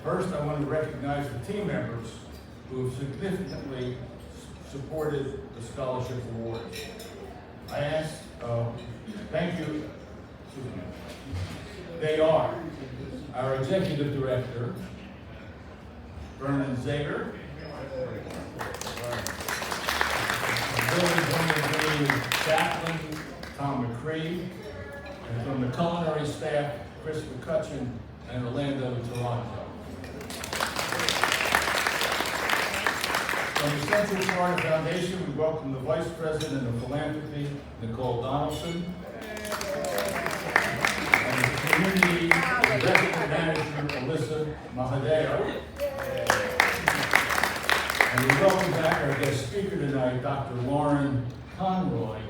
First, I want to recognize the team members who have significantly supported the scholarship awards. I ask, thank you. They are our Executive Director, Vernon Zager, Village Chaplain, Tom McCree, and from the culinary staff, Chris McCutcheon and Orlando Toronto. From the Central Florida Foundation, we welcome the Vice President of Philanthropy, Nicole Donaldson, and the Community Investment Manager, Alyssa Mahadeo. And we welcome back our guest speaker tonight, Dr. Lauren Conroy,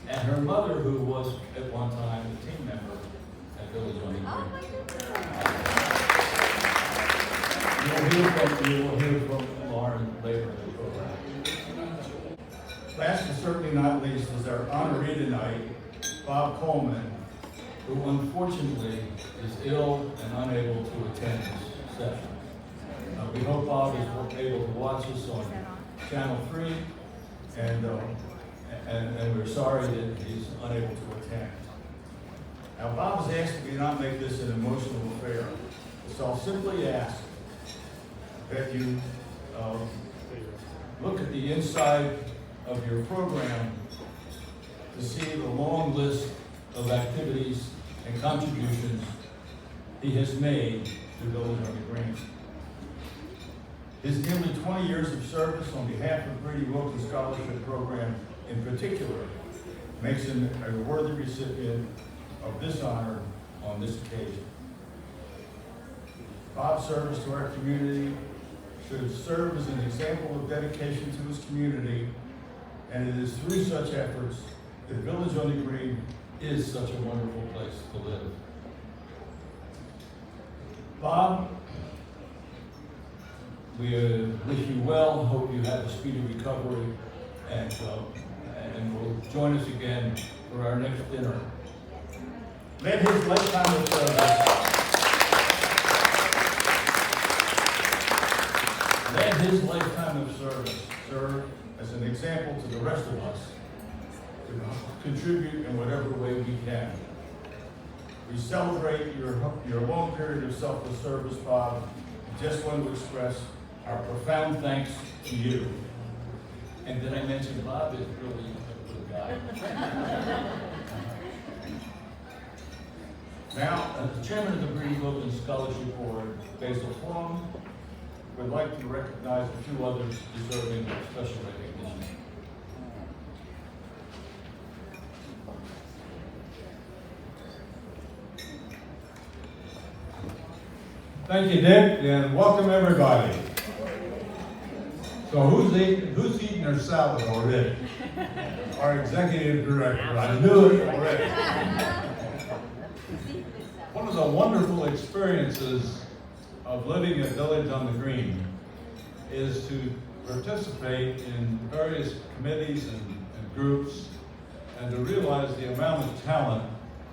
and her mother, who was at one time a team member at Village on the Green. You will hear from Lauren later in the program. Last but certainly not least is our honoree tonight, Bob Coleman, who unfortunately is ill and unable to attend this session. We hope Bob is able to watch us on Channel 3, and we're sorry that he's unable to attend. Now, Bob has asked that we not make this an emotional affair, so I'll simply ask that you look at the inside of your program to see the long list of activities and contributions he has made to Village on the Green. His nearly 20 years of service on behalf of Brede-Wilkins Scholarship Program in particular makes him a worthy recipient of this honor on this occasion. Bob's service to our community should serve as an example of dedication to his community, and it is through such efforts that Village on the Green is such a wonderful place to live. Bob, we wish you well, hope you have a speedy recovery, and will join us again for our next dinner. Let his lifetime of service serve as an example to the rest of us to contribute in whatever way we can. We celebrate your long period of selfless service, Bob, and just want to express our profound thanks to you. And did I mention Bob is really a good guy? Now, as the chairman of the Brede-Wilkins Scholarship Board, Basil Flom, would like to recognize a few others deserving of special recognition. Thank you, Dick, and welcome everybody. So who's eating their salad already? Our executive director. I knew it already. One of the wonderful experiences of living at Village on the Green is to participate in various committees and groups, and to realize the amount of talent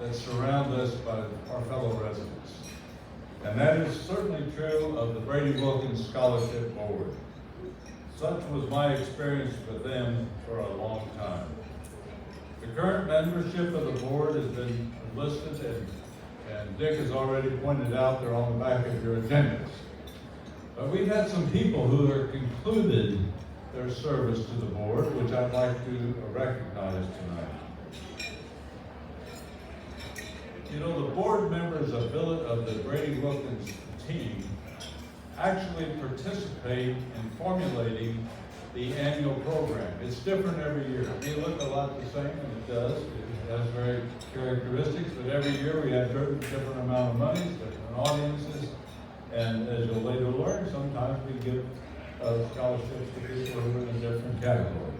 that surrounds us by our fellow residents. And that is certainly true of the Brede-Wilkins Scholarship Board. Such was my experience with them for a long time. The current membership of the board has been listed, and Dick has already pointed out they're on the back of your agendas. But we've had some people who have concluded their service to the board, which I'd like to recognize tonight. You know, the board members of the Brede-Wilkins team actually participate in formulating the annual program. It's different every year. It may look a lot the same, and it does. It has very characteristics, but every year we have different amount of money, different audiences, and as you'll later learn, sometimes we give scholarships to people who are in a different category.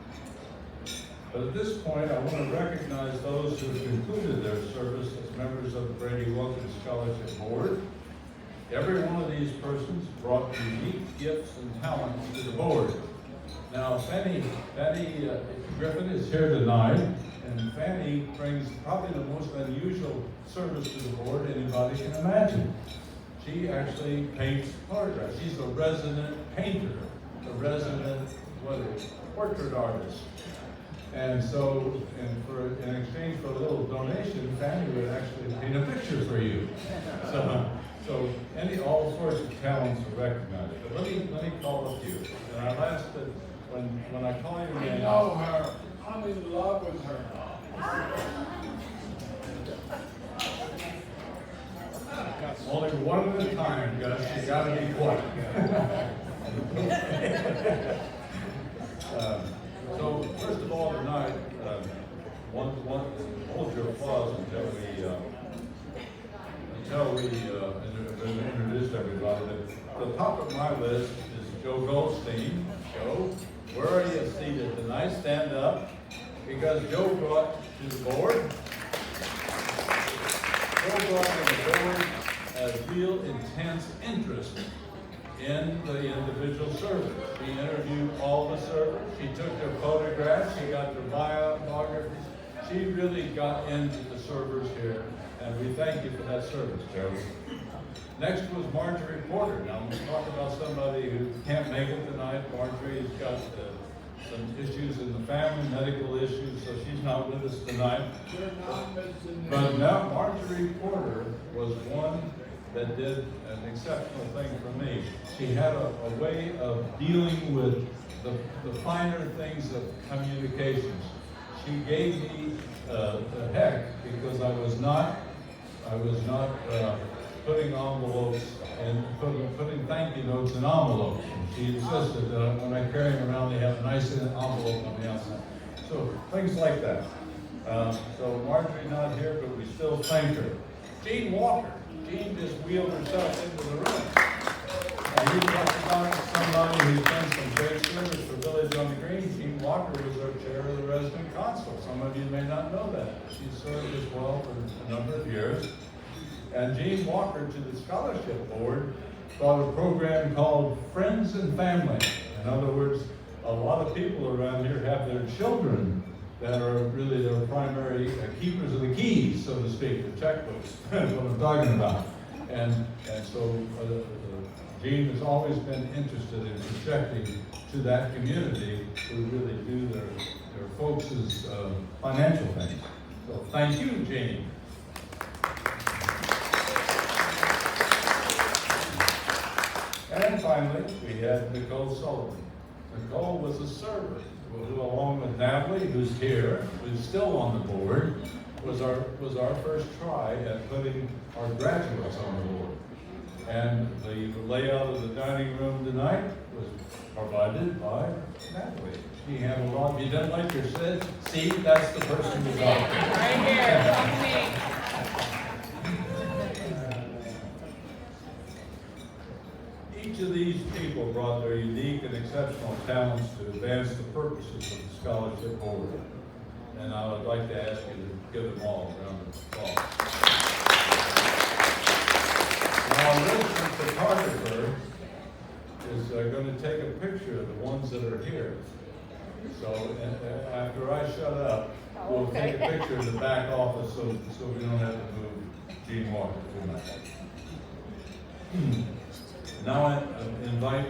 But at this point, I want to recognize those who have concluded their service as members of the Brede-Wilkins Scholarship Board. Every one of these persons brought unique gifts and talents to the board. Now, Fanny Griffin is here tonight, and Fanny brings probably the most unusual service to the board anybody can imagine. she actually paints photographs. She's a resident painter, a resident portrait artist. And so, in exchange for a little donation, Fanny would actually paint a picture for you. So all sorts of talents are recognized. But let me call a few. And our last, when I call your name, I know her. I'm in love with her. only one at a time, Gus. You gotta be quiet. So first of all, tonight, hold your applause until we introduce everybody. The top of my list is Joe Goldstein. Joe, where are you seated tonight? Stand up, because Joe brought to the board. Joe brought to the board a real intense interest in the individual servers. He interviewed all the servers. He took their photographs. He got their biographies. She really got into the servers here, and we thank you for that service, Joe. Next was Marjorie Porter. Now, I'm going to talk about somebody who can't make it tonight. Marjorie's got some issues in the family, medical issues, so she's not with us tonight. But now, Marjorie Porter was one that did an exceptional thing for me. She had a way of dealing with the finer things of communications. She gave me the heck because I was not putting envelopes and putting thank you notes in envelopes. She insisted that when I carry them around, they have a nice envelope on the outside. So things like that. So Marjorie not here, but we still thank her. Jean Walker. Jean just wheeled herself into the room. And you talk about somebody who's done some great service for Village on the Green. Jean Walker was our chair of the resident council. Some of you may not know that. She served as well for a number of years. And Jean Walker, to the scholarship board, brought a program called Friends and Family. In other words, a lot of people around here have their children that are really their primary keepers of the keys, so to speak, the checkbooks, what I'm talking about. And so Jean has always been interested in projecting to that community who really do their folks' financial things. So thank you, Jean. And finally, we had Nicole Sullivan. Nicole was a server who, along with Natalie, who's here, who's still on the board, was our first try at putting our graduates on the board. And the layout of the dining room tonight was provided by Natalie. She handled all. If you didn't like your seat, that's the person who got it. Right here, come me. Each of these people brought their unique and exceptional talents to advance the purposes of the scholarship board. And I would like to ask you to give them all a round of applause. Now, our resident photographer is going to take a picture of the ones that are here. So after I shut up, we'll take a picture of the back office so we don't have to move Jean Walker too much. Now I invite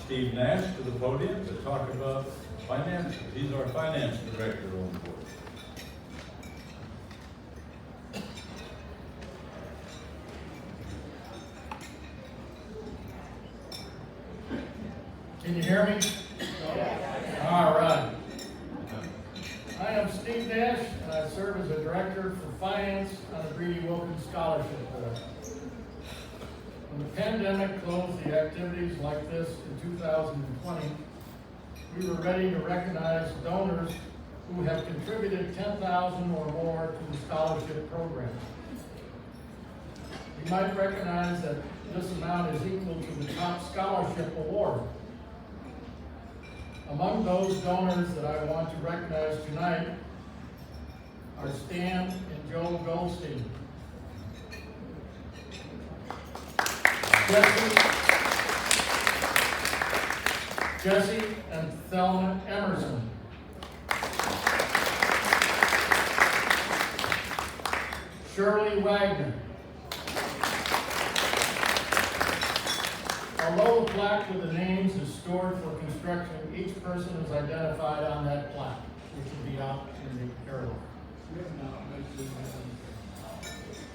Steve Nash to the podium to talk about finances. He's our finance director on the board. Can you hear me? All right. I am Steve Nash, and I serve as a director for finance on the Brede-Wilkins Scholarship Board. When the pandemic closed the activities like this in 2020, we were ready to recognize donors who have contributed $10,000 or more to the scholarship program. You might recognize that this amount is equal to the top scholarship award. Among those donors that I want to recognize tonight are Stan and Joe Goldstein. Jesse and Thelma Emerson. Shirley Wagner. Although the plaque with the names is stored for construction, each person is identified on that plaque, which will be out in the area.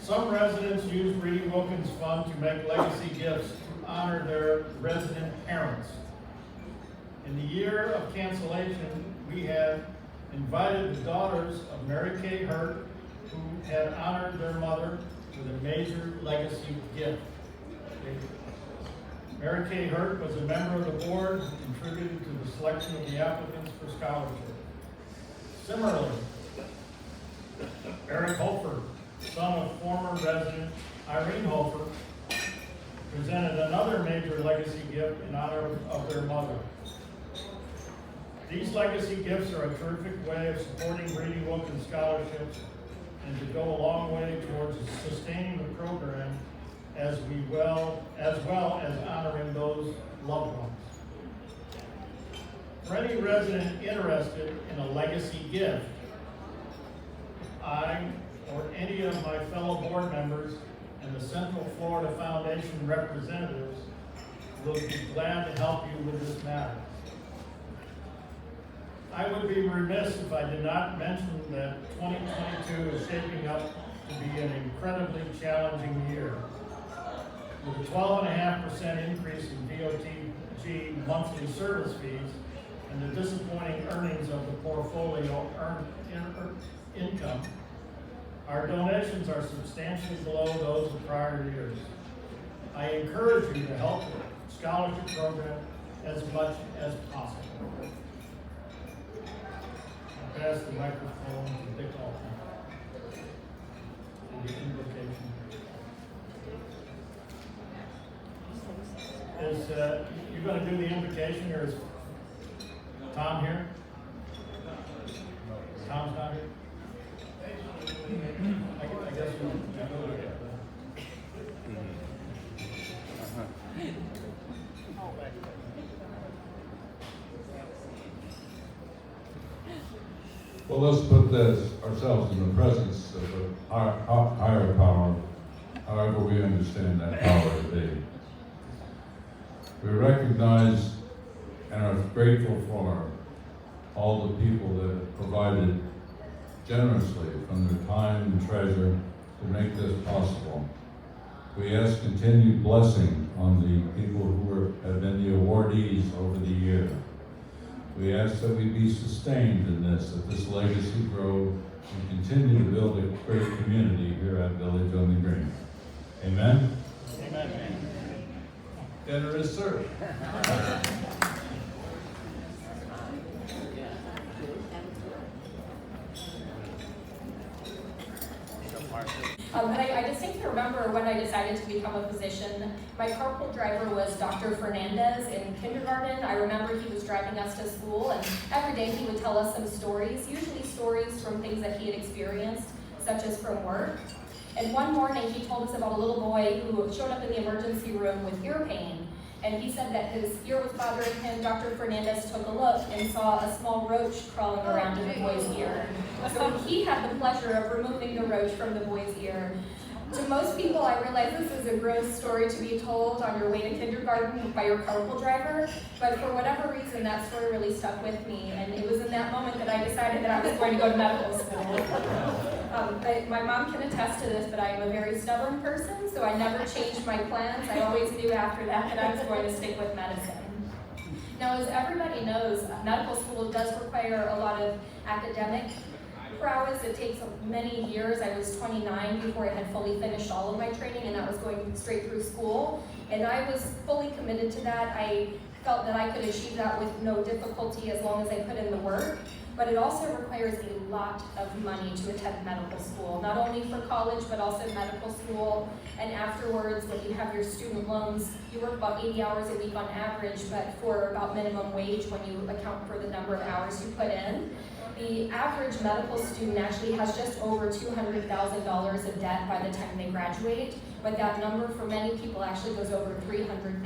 Some residents use Brede-Wilkins Fund to make legacy gifts to honor their resident parents. In the year of cancellation, we have invited the daughters of Mary Kay Hurt, who had honored their mother with a major legacy gift. Mary Kay Hurt was a member of the board and contributed to the selection of the applicants for scholarship. Similarly, Eric Holford, son of former resident Irene Holford, presented another major legacy gift in honor of their mother. These legacy gifts are a terrific way of supporting Brede-Wilkins scholarships and to go a long way towards sustaining the program as well as honoring those loved ones. For any resident interested in a legacy gift, I or any of my fellow board members and the Central Florida Foundation representatives will be glad to help you with this matter. I would be remiss if I did not mention that 2022 is shaping up to be an incredibly challenging year. With a 12.5% increase in DOTG monthly service fees and the disappointing earnings of the portfolio income, our donations are substantially below those of prior years. I encourage you to help the scholarship program as much as possible. I pass the microphone to Dick Altman for the invocation. Is you going to do the invocation, or is Tom here? Tom's not here? I guess we'll go together. Well, let's put ourselves in the presence of a higher power, however we understand that power to be. We recognize and are grateful for all the people that have provided generously from their time and treasure to make this possible. We ask continued blessing on the people who have been the awardees over the year. We ask that we be sustained in this, that this legacy grow and continue to build a great community here at Village on the Green. Amen? Amen. Dinner is served. But I distinctly remember when I decided to become a physician, my carpool driver was Dr. Fernandez in kindergarten. I remember he was driving us to school, and every day he would tell us some stories, usually stories from things that he had experienced, such as from work. And one morning he told us about a little boy who showed up in the emergency room with ear pain. And he said that his ear was bothering him. Dr. Fernandez took a look and saw a small roach crawling around in the boy's ear. So he had the pleasure of removing the roach from the boy's ear. To most people, I realize this is a gross story to be told on your way to kindergarten by your carpool driver, but for whatever reason, that story really stuck with me, and it was in that moment that I decided that I was going to go to medical school. But my mom can attest to this, but I am a very stubborn person, so I never changed my plans. I always knew after that I was going to stick with medicine. Now, as everybody knows, medical school does require a lot of academic prowess. It takes many years. I was 29 before I had fully finished all of my training, and that was going straight through school. And I was fully committed to that. I felt that I could achieve that with no difficulty as long as I put in the work. But it also requires a lot of money to attend medical school, not only for college, but also medical school. And afterwards, when you have your student loans, you work about 80 hours a week on average, but for about minimum wage when you account for the number of hours you put in. The average medical student actually has just over $200,000 of debt by the time they graduate, but that number for many people actually goes over $300,000.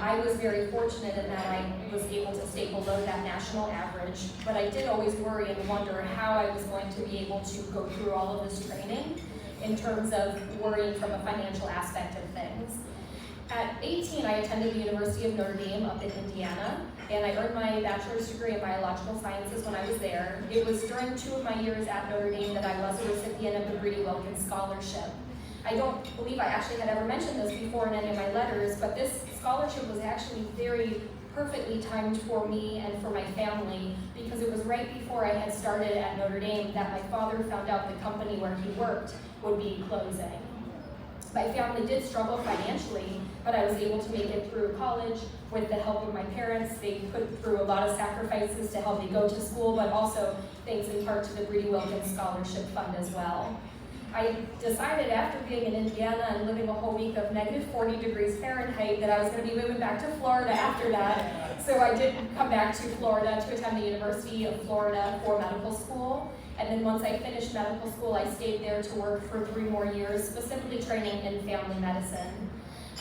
I was very fortunate in that I was able to stay below that national average, but I did always worry and wonder how I was going to be able to go through all of this training in terms of worrying from a financial aspect of things. At 18, I attended the University of Notre Dame up in Indiana, and I earned my bachelor's degree in biological sciences when I was there. It was during 2 of my years at Notre Dame that I was a recipient of the Brede-Wilkins scholarship. I don't believe I actually had ever mentioned this before in any of my letters, but this scholarship was actually very perfectly timed for me and for my family, because it was right before I had started at Notre Dame that my father found out the company where he worked would be closing. My family did struggle financially, but I was able to make it through college with the help of my parents. They put through a lot of sacrifices to help me go to school, but also thanks in part to the Brede-Wilkins Scholarship Fund as well. I decided after being in Indiana and living a whole week of negative 40 degrees Fahrenheit that I was going to be moving back to Florida after that. So I did come back to Florida to attend the University of Florida for medical school. And then once I finished medical school, I stayed there to work for 3 more years, specifically training in family medicine.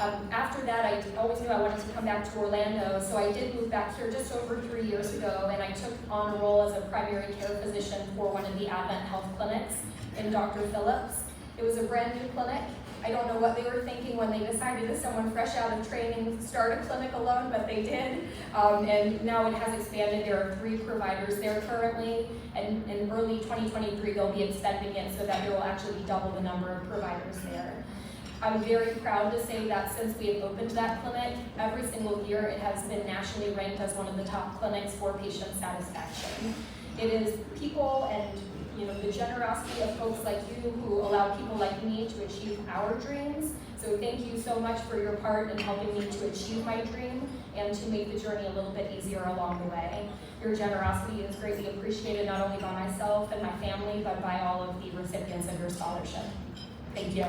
After that, I always knew I wanted to come back to Orlando, so I did move back here just over 3 years ago, and I took on a role as a primary care physician for one of the Advent Health clinics in Dr. Phillips. It was a brand new clinic. I don't know what they were thinking when they decided as someone fresh out of training start a clinic alone, but they did. And now it has expanded. There are 3 providers there currently, and in early 2023 they'll be extending it so that there will actually be double the number of providers there. I'm very proud to say that since we have opened that clinic, every single year it has been nationally ranked as one of the top clinics for patient satisfaction. It is people and the generosity of folks like you who allow people like me to achieve our dreams. So thank you so much for your part in helping me to achieve my dream and to make the journey a little bit easier along the way. Your generosity is greatly appreciated not only by myself and my family, but by all of the recipients of your scholarship. Thank you.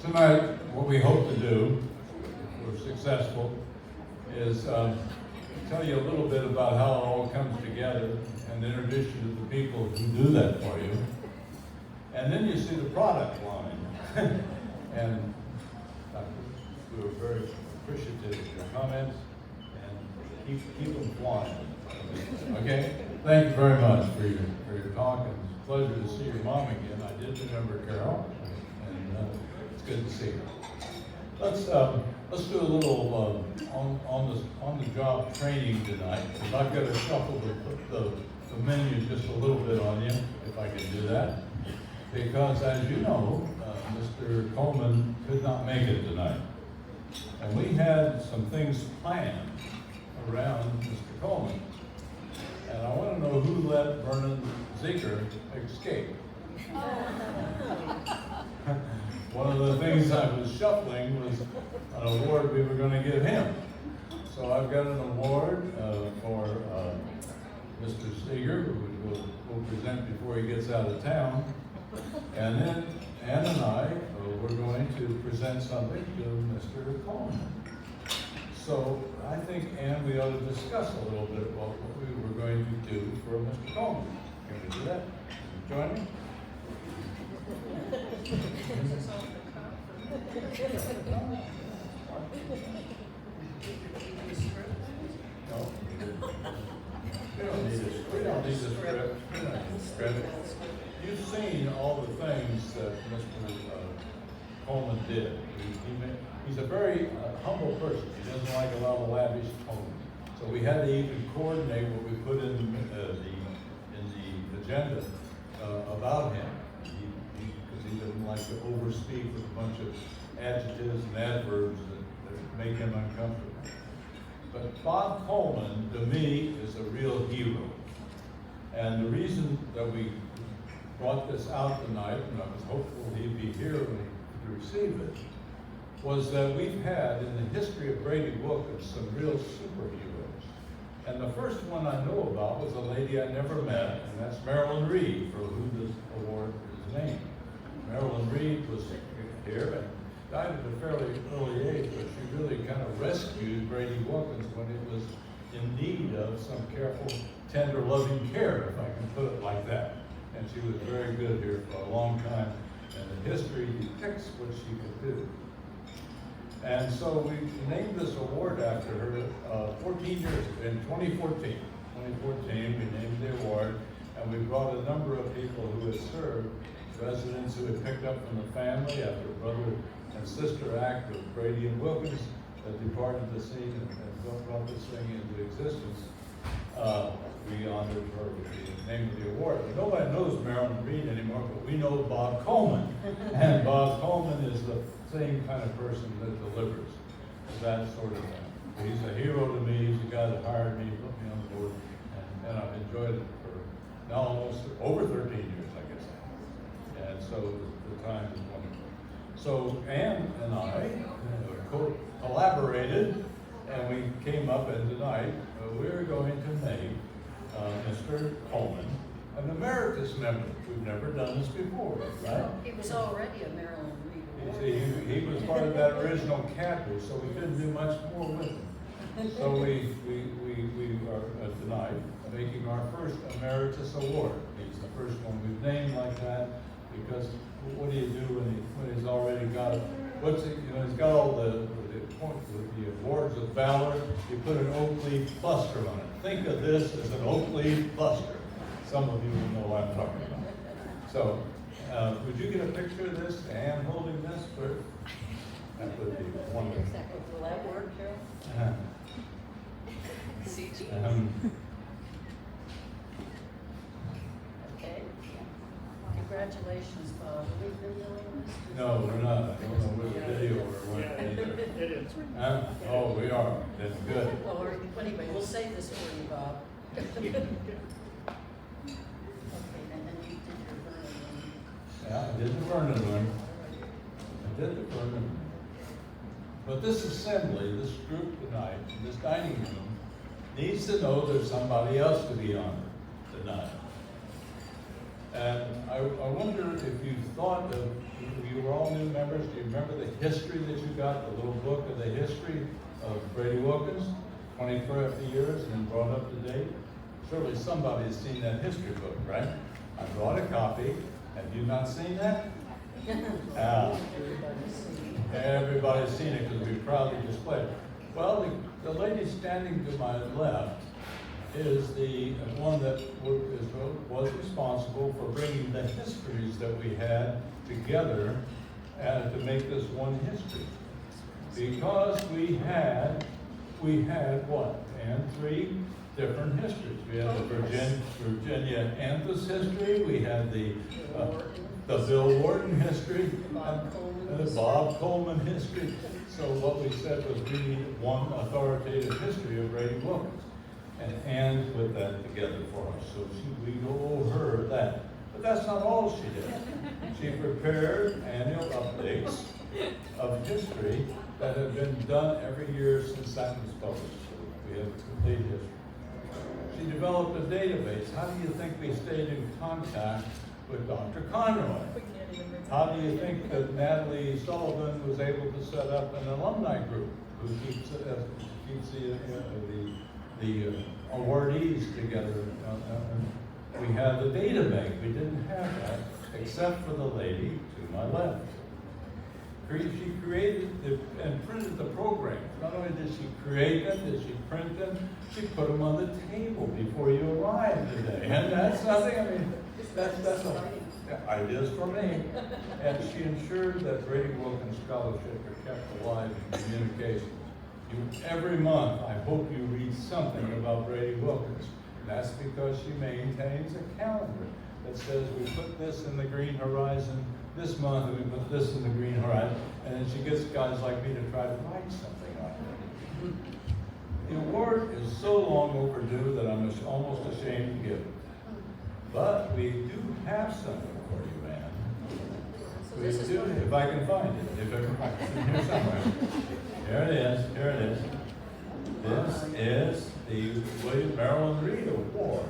Tonight, what we hope to do, if we're successful, is tell you a little bit about how it all comes together and introduce you to the people who do that for you. And then you see the product line. And we were very appreciative of your comments, and keep them flying. Okay? Thank you very much for your talk, and it's a pleasure to see your mom again. I did remember Carol, and it's good to see her. Let's do a little on the job training tonight, because I've got to shuffle the menu just a little bit on you, if I can do that. Because as you know, Mr. Coleman could not make it tonight. And we had some things planned around Mr. Coleman. And I want to know who let Vernon Zeker escape. One of the things I was shuffling was an award we were going to give him. So I've got an award for Mr. Steger, who we'll present before he gets out of town. And then Ann and I, we're going to present something to Mr. Coleman. So I think, Ann, we ought to discuss a little bit about what we were going to do for Mr. Coleman. Can we do that? Join me? No. We don't need a script. You've seen all the things that Mr. Coleman did. He's a very humble person. He doesn't like a lot of lavish tones. So we had to even coordinate what we put in the agenda about him. Because he doesn't like to overspeak with a bunch of adjectives and adverbs that make him uncomfortable. But Bob Coleman, to me, is a real hero. And the reason that we brought this out tonight, and I was hopeful he'd be here to receive it, was that we've had in the history of Brede-Wilkins some real superheroes. And the first one I know about was a lady I never met, and that's Marilyn Reed, for whom this award is named. Marilyn Reed was here and died at a fairly early age, but she really kind of rescued Brede-Wilkins when it was in need of some careful, tender, loving care, if I can put it like that. And she was very good here for a long time. and the history depicts what she could do. And so we named this award after her 14 years, in 2014. 2014, we named the award, and we brought a number of people who had served, residents who had picked up from the family after brother and sister act of Brede-Wilkins that departed the scene and brought this thing into existence. We honored her with the name of the award. But nobody knows Marilyn Reed anymore, but we know Bob Coleman. And Bob Coleman is the same kind of person that delivers that sort of thing. He's a hero to me. He's the guy that hired me, put me on the board, and I've enjoyed it for now almost over 13 years, I guess. And so the time is wonderful. So Ann and I collaborated, and we came up, and tonight we're going to make Mr. Coleman an emeritus member. We've never done this before, right? He was already a Maryland Reed. He was part of that original cadre, so we couldn't do much more with him. So we are tonight making our first emeritus award. He's the first one we've named like that, because what do you do when he's already got it? He's got all the awards of valor. You put an oak leaf cluster on it. Think of this as an oak leaf cluster. Some of you will know what I'm talking about. So, would you get a picture of this? Anne holding this? That would be wonderful. Will that work, Carol? Okay. Congratulations, Bob. Are we videoing this? No, we're not. I don't know where the video or what either. It is. Oh, we are. That's good. Well, anyway, we'll save this for you, Bob. Okay, and then you did your Vernon one. Yeah, I did the Vernon one. I did the Vernon one. But this assembly, this group tonight, this dining room, needs to know there's somebody else to be honored tonight. And I wonder if you thought of, you were all new members, do you remember the history that you got, the little book of the history of Brede-Wilkins, 25 years and brought up to date? Surely somebody has seen that history book, right? I brought a copy. Have you not seen that? Everybody's seen it because we proudly display it. Well, the lady standing to my left is the one that was responsible for bringing the histories that we had together to make this one history. Because we had what? And 3 different histories. We had the Virginia Anthus history. We had the Bill Wharton history. The Bob Coleman history. So what we said was we needed one authoritative history of Brede-Wilkins. And Ann put that together for us. So we owe her that. But that's not all she did. She prepared annual updates of history that have been done every year since that was published. So we have a complete history. She developed a database. How do you think we stayed in contact with Dr. Conroy? How do you think that Natalie Sullivan was able to set up an alumni group who keeps the awardees together? We have the data bank. We didn't have that, except for the lady to my left. She created and printed the programs. Not only did she create them, did she print them, she put them on the table before you arrived today. And that's nothing, I mean, that's ideas for me. And she ensured that Brede-Wilkins Scholarship are kept alive in communication. Every month, I hope you read something about Brede-Wilkins. That's because she maintains a calendar that says we put this in the Green Horizon this month, and we put this in the Green Horizon, and then she gets guys like me to try to write something on it. The award is so long overdue that I'm almost ashamed to give it. But we do have something for you, Ann. We do, if I can find it. If I can find it. It's in here somewhere. Here it is. Here it is. This is the William Marilyn Reed Award,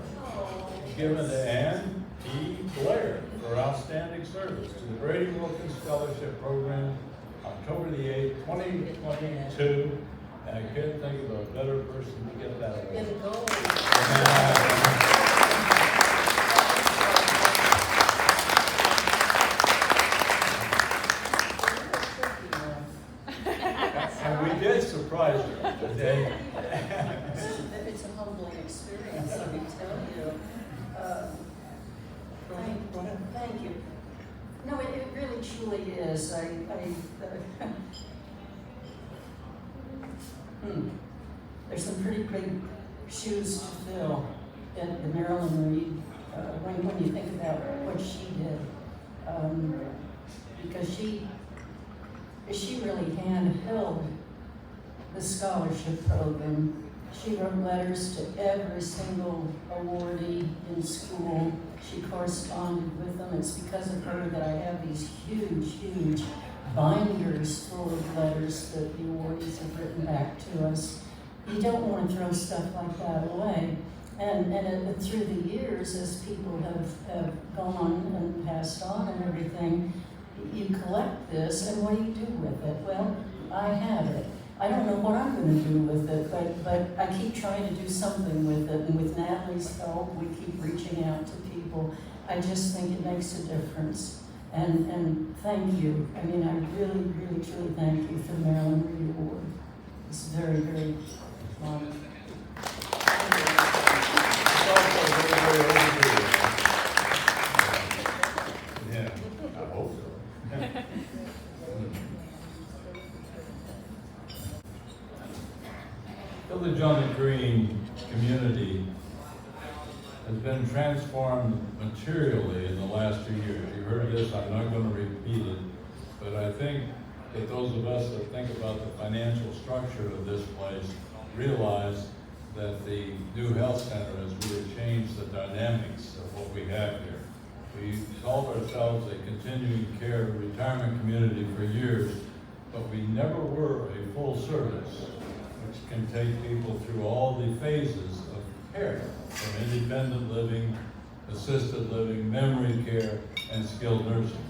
given to Ann P. Blair for outstanding service to the Brede-Wilkins Scholarship Program, October the 8th, 2022. And I couldn't think of a better person to get that award. surprised her today. It's a humbling experience, let me tell you. Go ahead. Thank you. No, it really truly is. There's some pretty big shoes to fill at the Marilyn Reed, when you think about what she did. Because she really handheld the scholarship program. She wrote letters to every single awardee in school. She corresponded with them. It's because of her that I have these huge binders full of letters that the awardees have written back to us. You don't want to throw stuff like that away. And through the years, as people have gone and passed on and everything, you collect this, and what do you do with it? Well, I have it. I don't know what I'm going to do with it, but I keep trying to do something with it. And with Natalie's help, we keep reaching out to people. I just think it makes a difference. And thank you. I mean, I really, truly thank you for the Marilyn Reed Award. It's very, very long. Yeah, I hope so. Village on the Green community has been transformed materially in the last 2 years. You heard this, I'm not going to repeat it, but I think that those of us that think about the financial structure of this place realize that the new health center has really changed the dynamics of what we have here. We called ourselves a continuing care retirement community for years, but we never were a full service, which can take people through all the phases of care, from independent living, assisted living, memory care, and skilled nursing.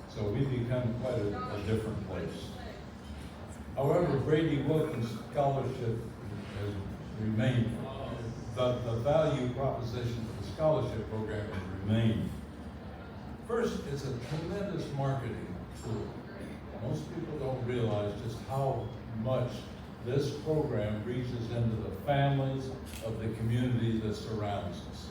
So we've become quite a different place. However, Brede-Wilkins Scholarship has remained. The value proposition for the scholarship program has remained. First, it's a tremendous marketing tool. Most people don't realize just how much this program reaches into the families of the community that surrounds us.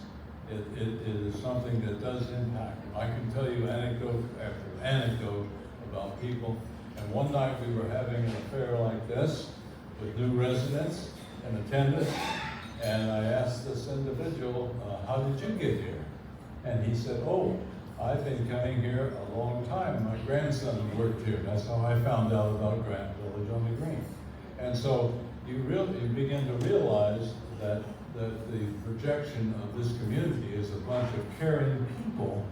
It is something that does impact them. I can tell you anecdote after anecdote about people. And one night we were having an affair like this with new residents and attendants, and I asked this individual, how did you get here? And he said, oh, I've been coming here a long time. My grandson worked here. That's how I found out about Grant Village on the Green. And so you begin to realize that the projection of this community is a bunch of caring people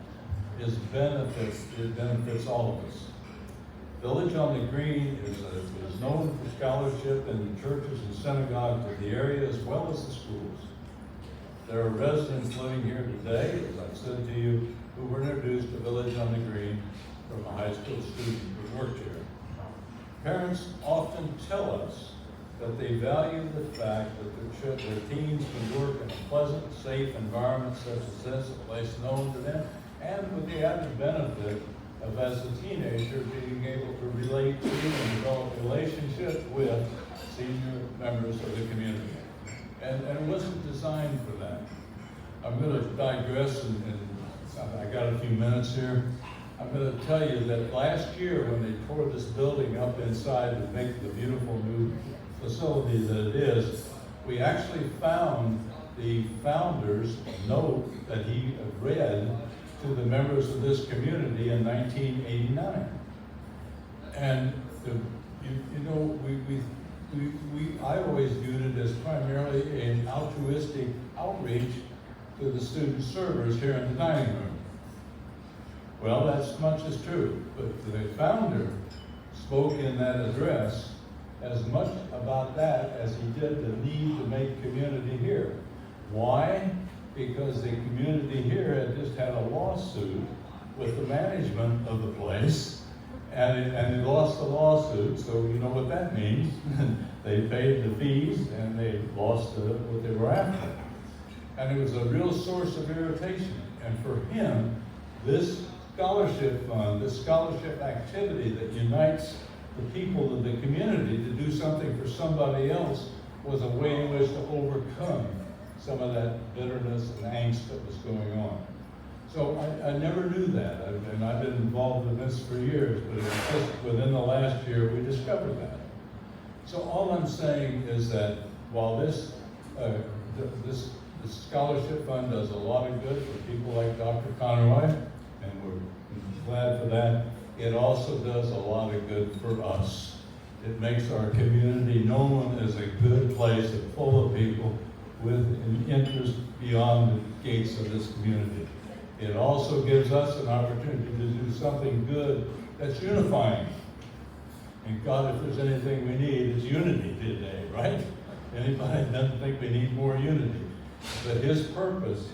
it benefits all of us. Village on the Green is known for scholarship in the churches and synagogues of the area as well as the schools. There are residents living here today, as I've said to you, who were introduced to Village on the Green from a high school student who worked here. Parents often tell us that they value the fact that their teens can work in a pleasant, safe environment such as this, a place known to them, and with the added benefit of, as a teenager, being able to relate to and develop relationships with senior members of the community. And it wasn't designed for that. I'm going to digress, and I got a few minutes here. I'm going to tell you that last year when they tore this building up inside to make the beautiful new facility that it is, we actually found the founder's note that he read to the members of this community in 1989. And I always viewed it as primarily an altruistic outreach to the student servers here in the dining room. Well, that's much as true, but the founder spoke in that address as much about that as he did the need to make community here. Why? Because the community here had just had a lawsuit with the management of the place, and they lost the lawsuit, so you know what that means. They paid the fees, and they lost what they were after. And it was a real source of irritation. And for him, this scholarship fund, this scholarship activity that unites the people of the community to do something for somebody else was a way in which to overcome some of that bitterness and angst that was going on. So I never knew that, and I've been involved in this for years, but it was just within the last year we discovered that. So all I'm saying is that while this scholarship fund does a lot of good for people like Dr. Conroy, and we're glad for that, it also does a lot of good for us. It makes our community known as a good place and full of people with an interest beyond the gates of this community. It also gives us an opportunity to do something good that's unifying. And God, if there's anything we need, it's unity today, right? Anybody doesn't think we need more unity. But his purpose,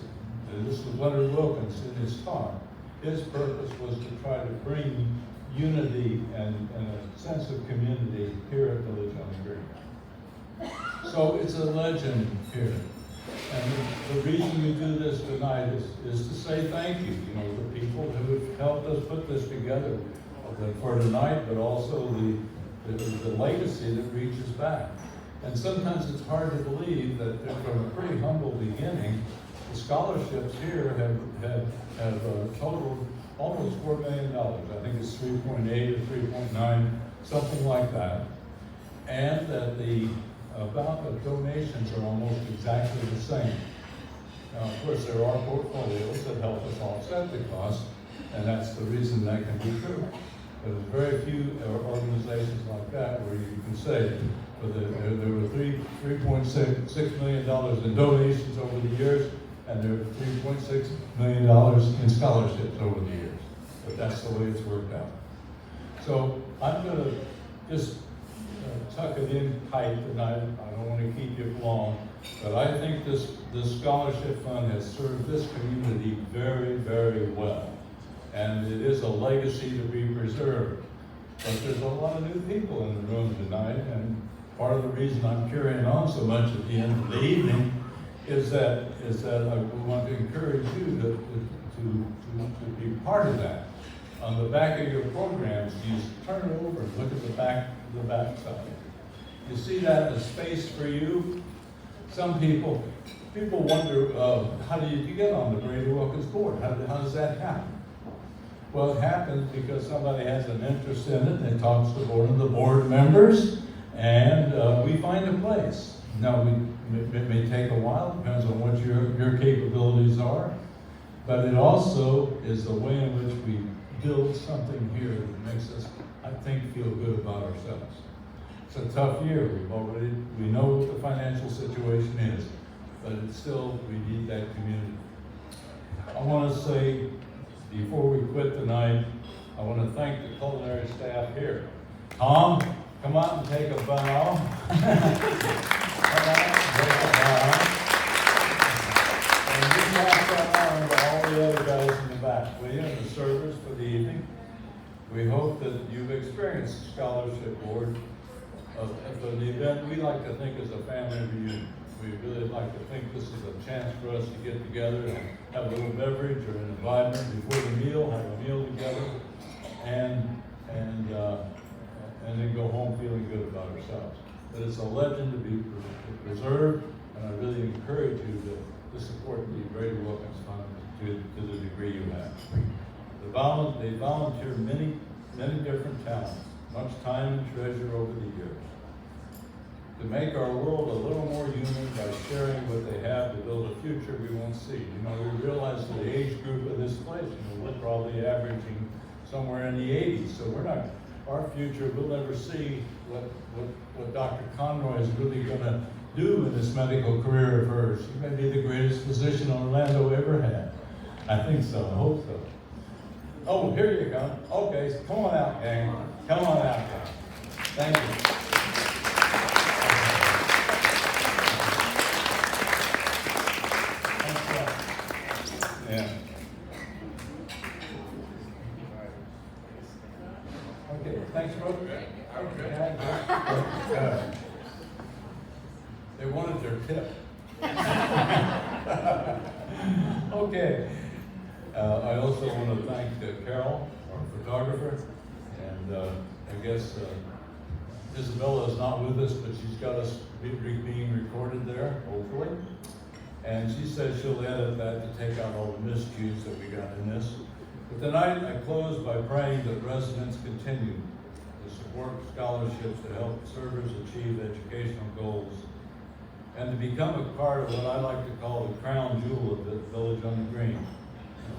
and this was Brede-Wilkins in his talk, his purpose was to try to bring unity and a sense of community here at Village on the Green. So it's a legend here. And the reason we do this tonight is to say thank you, the people who have helped us put this together for tonight, but also the legacy that reaches back. And sometimes it's hard to believe that from a pretty humble beginning, the scholarships here have totaled almost $4 million. I think it's 3.8 or 3.9, something like that. And that the amount of donations are almost exactly the same. Now, of course, there are portfolios that help us offset the cost, and that's the reason that can be true. But there's very few organizations like that where you can say, there were $3.6 million in donations over the years, and there were $3.6 million in scholarships over the years. But that's the way it's worked out. So I'm going to just tuck it in tight tonight. I don't want to keep you long, but I think this scholarship fund has served this community very, very well. And it is a legacy to be preserved. But there's a lot of new people in the room tonight, and part of the reason I'm carrying on so much at the end of the evening is that I want to encourage you to be part of that. On the back of your programs, you turn it over and look at the back side. You see that as space for you? Some people wonder, how do you get on the Brede-Wilkins board? How does that happen? Well, it happens because somebody has an interest in it and talks to one of the board members, and we find a place. Now, it may take a while, depends on what your capabilities are, but it also is the way in which we build something here that makes us, I think, feel good about ourselves. It's a tough year. We know what the financial situation is, but it's still, we need that community. I want to say, before we quit tonight, I want to thank the culinary staff here. Tom, come out and take a bow. Come out and take a bow. And just pass that on to all the other guys in the back, will you, in the service for the evening. We hope that you've experienced the scholarship board of the event we like to think is a family reunion. We really like to think this is a chance for us to get together and have a little beverage or an environment before the meal, have a meal together, and then go home feeling good about ourselves. But it's a legend to be preserved, and I really encourage you to support the Brede-Wilkins Fund to the degree you have. They volunteer many different talents, much time and treasure over the years, to make our world a little more human by sharing what they have to build a future we won't see. We realize the age group of this place, we're probably averaging somewhere in the 80s, so our future, we'll never see what Dr. Conroy is really going to do in this medical career of hers. She may be the greatest physician Orlando ever had. I think so, I hope so. Oh, here you come. Okay, so come on out, gang. Come on out, gang. Thank you. Yeah. Okay, thanks, bro. They wanted their tip. Okay. I also want to thank Carol, our photographer, and I guess Isabella is not with us, but she's got us being recorded there, hopefully. And she says she'll edit that to take out all the miscues that we got in this. But tonight I close by praying that residents continue to support scholarships to help servers achieve educational goals and to become a part of what I like to call the crown jewel of the village on the green.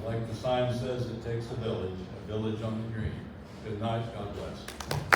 Like the sign says, it takes a village on the green. Good night, God bless.